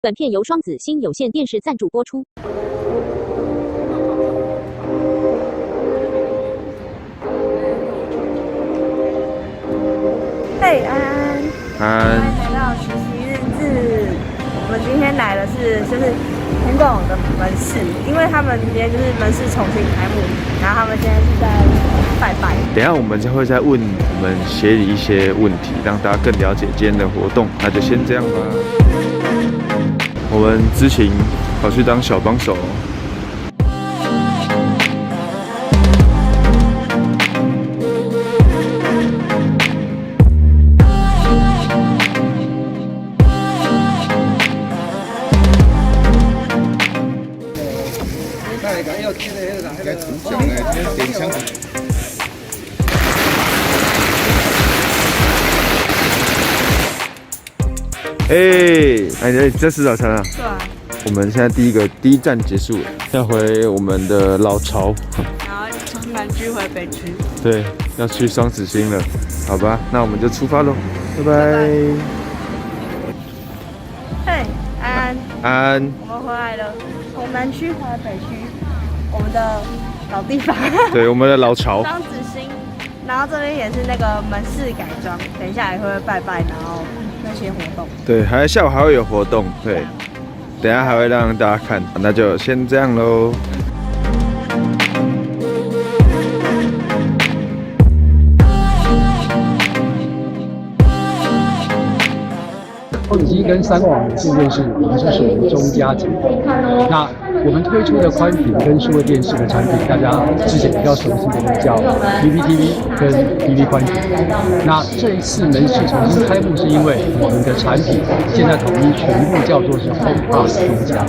本片由双子星有线电视赞助播出。嘿，安安，安，欢迎来到实习日志。我们今天来的就是苹果网的门市，因为他们今天就是门市重新开幕，然后他们现在是在拜拜。等一下我们会再问我们协理一些问题，让大家更了解今天的活动。那就先这样吧。我们知情跑去当小帮手。应该从小呢，点香。哎，这吃早餐啊？对啊。我们现在第一站结束了，要回我们的老巢。然后从南区回北区。对，要去双子星了，好吧？那我们就出发喽，拜拜。嘿，安安。安。我们回来了，从南区回北区，我们的老地方。对，我们的老巢。双子星，然后这边也是那个门市改装，等一下也会拜拜，然后那些活动。对，下午还会有活动，对，等一下还会让大家看，那就先这样喽。双子星跟三网的进电视，我们是属于中家集团。那我们推出的宽频跟数位电视的产品，大家之前比较熟悉的叫 VVTV 跟 VV 宽频。那这一次门市重新开幕，是因为我们的产品现在统一全部叫做是 Home Plus 中家。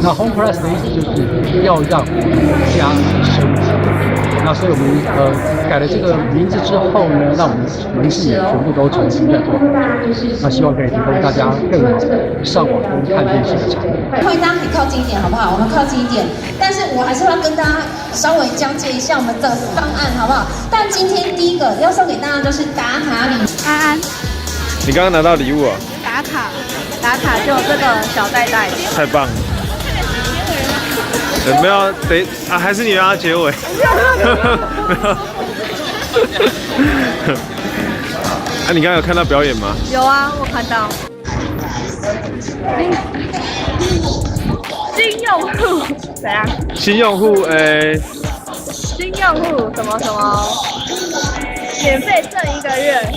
那 Home Plus 的意思就是要让我们家升级。那所以我们改了这个名字之后呢，让我们门市也全部都重新在做。那希望可以提供大家更好的上网跟看电视的产品。欢迎大家可以靠近一点，好不好？我们靠近一点，但是我还是要跟大家稍微讲解一下我们的方案，好不好？但今天第一个要送给大家就是打卡礼。安安，你刚刚拿到礼物啊？打卡就这个小袋袋。太棒了！没有，还是你让他结尾。你刚刚有看到表演吗？有啊，我看到。新用户怎样？新用户，新用户什么免费挣1个月，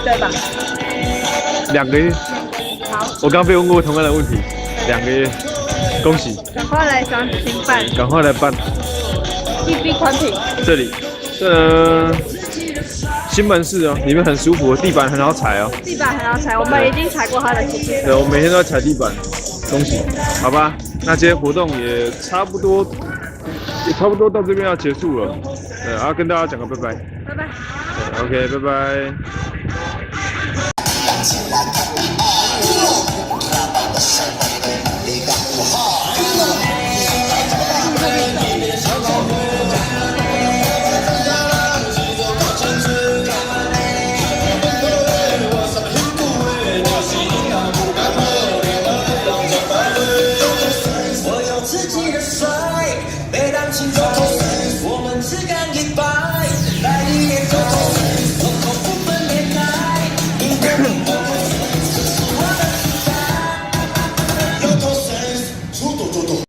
对吧2个月。好，我刚被问过同样的问题，2个月，恭喜！赶快来双子星办，赶快来办。TB 宽屏，这里，新门市哦，里面很舒服，地板很好踩哦。地板很好踩，我们已经踩过它的鞋子。对，我每天都在踩地板，恭喜！好吧，那今天活动也差不多到这边要结束了。跟大家讲个拜拜。拜拜。OK， 拜拜。你敢不好？